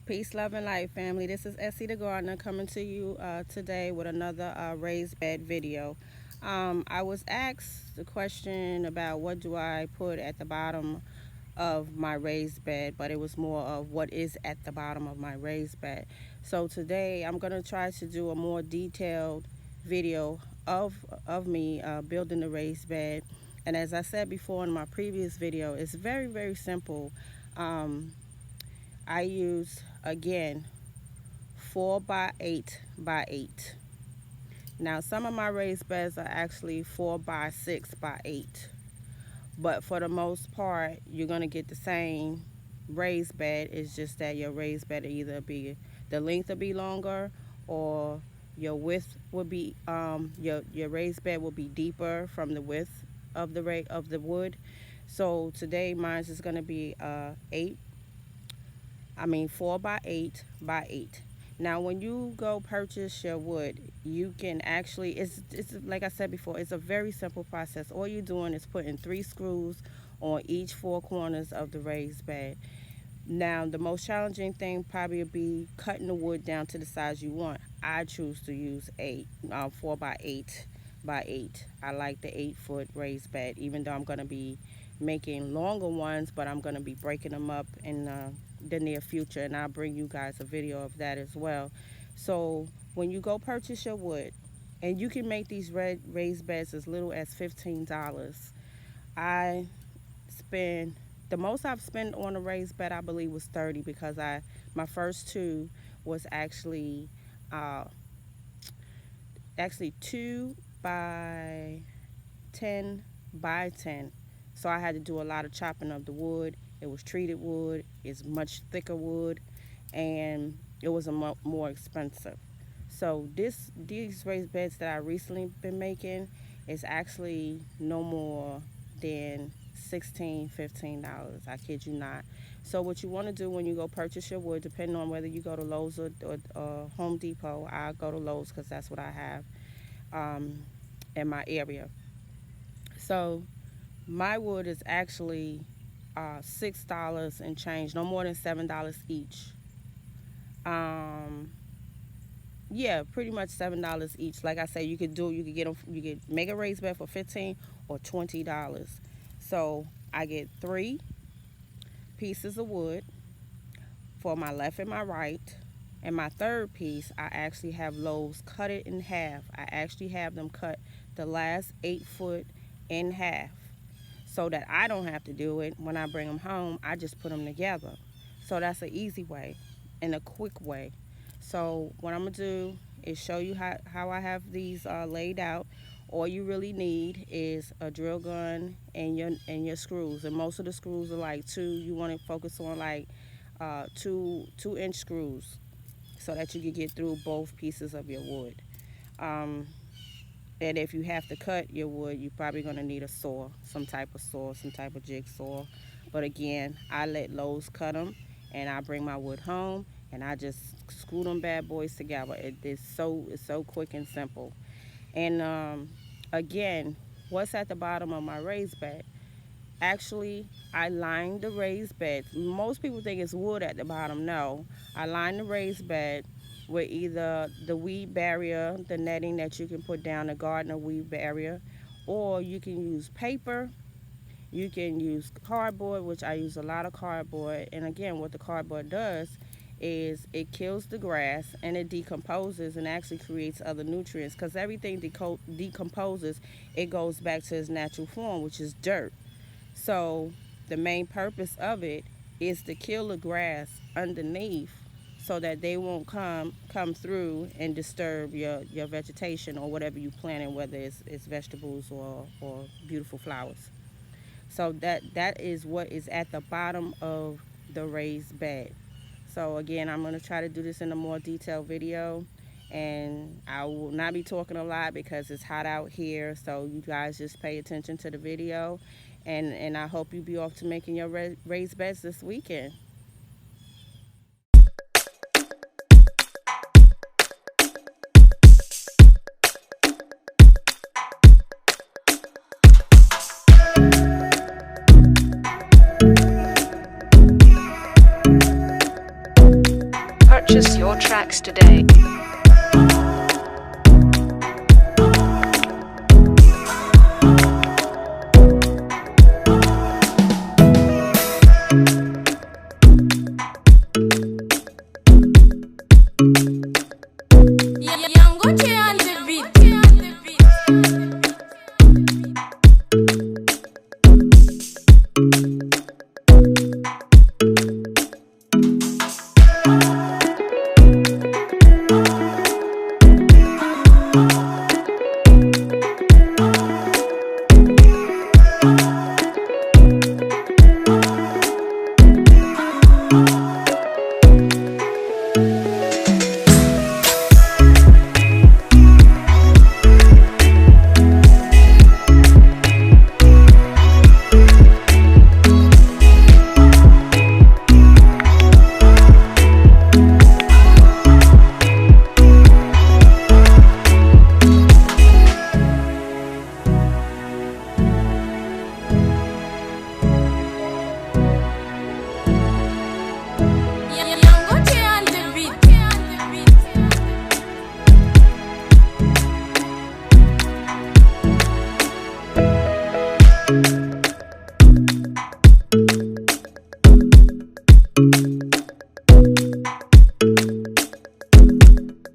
Peace, love, and life, family. This is Essie the Gardener coming to you today with another raised bed video. I was asked the question about what do I put at the bottom of my raised bed, but it was more of what is at the bottom of my raised bed. So today I'm going to try to do a more detailed video of me building the raised bed. And as I said before in my previous video, it's very, very simple. I use, again, 4 by 8 by 8. Now some of my raised beds are actually 4 by 6 by 8, but for the most part you're going to get the same raised bed. It's just that your raised bed will either be, the length will be longer, or your width will be your raised bed will be deeper from the width of the wood. So today mine is going to be 4 by 8 by 8. Now when you go purchase your wood, you can actually, it's like I said before, it's a very simple process. All you're doing is putting 3 screws on each 4 corners of the raised bed. Now the most challenging thing probably would be cutting the wood down to the size you want. I choose to use 4 by 8 by 8. I like the 8-foot raised bed, even though I'm going to be making longer ones, but I'm going to be breaking them up in the near future, and I'll bring you guys a video of that as well. So when you go purchase your wood, and you can make these raised beds as little as $15. I spend, the most I've spent on a raised bed I believe was $30, because my first 2 was actually 2 by 10 by 10. So I had to do a lot of chopping of the wood. It was treated wood, it's much thicker wood, and it was more expensive. So these raised beds that I recently been making is actually no more than $16, $15. I kid you not. So what you want to do when you go purchase your wood, depending on whether you go to Lowe's or Home Depot, I go to Lowe's because that's what I have in my area. So my wood is actually $6 and change, no more than $7 each. Yeah, pretty much $7 each. Like I said, you could make a raised bed for $15 or $20. So I get 3 pieces of wood for my left and my right, and my third piece I actually have Lowe's cut it in half. I actually have them cut the last 8 foot in half, so that I don't have to do it. When I bring them home, I just put them together. So that's an easy way and a quick way. So what I'm going to do is show you how I have these laid out. All you really need is a drill gun and your screws. And most of the screws are like 2. You want to focus on like 2-inch screws, so that you can get through both pieces of your wood. And if you have to cut your wood, you're probably going to need a saw, some type of jigsaw. But again, I let Lowe's cut them, and I bring my wood home, and I just screw them bad boys together. It's so quick and simple. And again, what's at the bottom of my raised bed? Actually, I lined the raised bed. Most people think it's wood at the bottom. No, I lined the raised bed with either the weed barrier, the netting that you can put down, the gardener weed barrier, or you can use paper. You can use cardboard, which I use a lot of cardboard. And again, what the cardboard does is it kills the grass, and it decomposes and actually creates other nutrients, because everything decomposes, it goes back to its natural form, which is dirt. So the main purpose of it is to kill the grass underneath, so that they won't come through and disturb your vegetation or whatever you planted, whether it's vegetables or beautiful flowers. So that is what is at the bottom of the raised bed. So again, I'm going to try to do this in a more detailed video, and I will not be talking a lot because it's hot out here. So you guys just pay attention to the video, and I hope you be off to making your raised beds this weekend. Purchase your tracks today.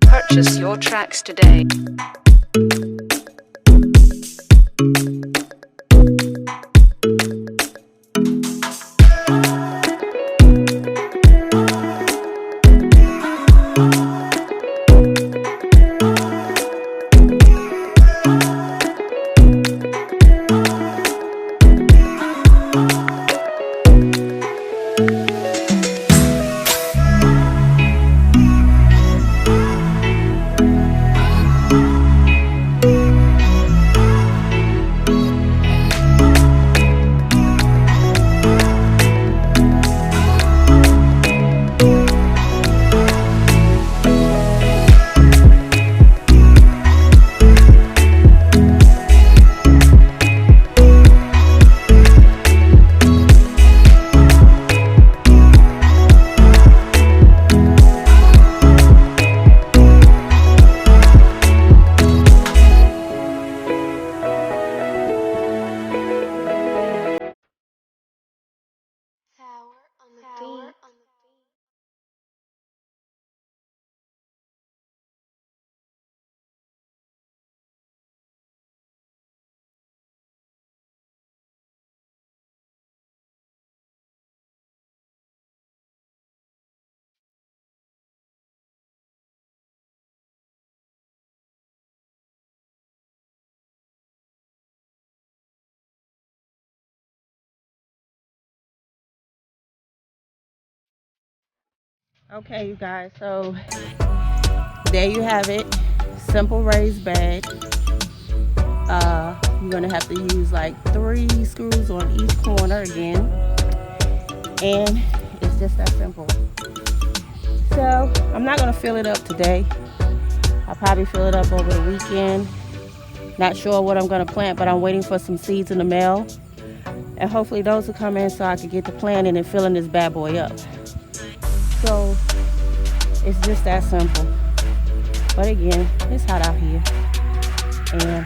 Purchase your tracks today. Okay, you guys, so there you have it. Simple raised bed. You're gonna have to use like 3 screws on each corner again, and it's just that simple. So I'm not gonna fill it up today. I'll probably fill it up over the weekend. Not sure what I'm gonna plant, but I'm waiting for some seeds in the mail, and hopefully those will come in so I can get to planting and filling this bad boy up. So it's just that simple. But again, it's hot out here, and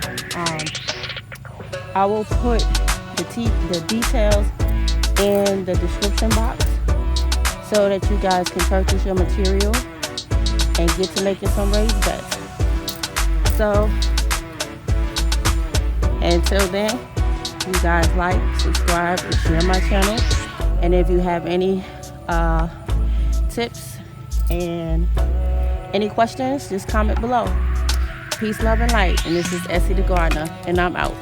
I will put the details in the description box so that you guys can purchase your material and get to making some raised beds. So until then, you guys like, subscribe, and share my channel. And if you have any tips and any questions, just comment below. Peace, love, and light. And this is Essie the Gardener, and I'm out.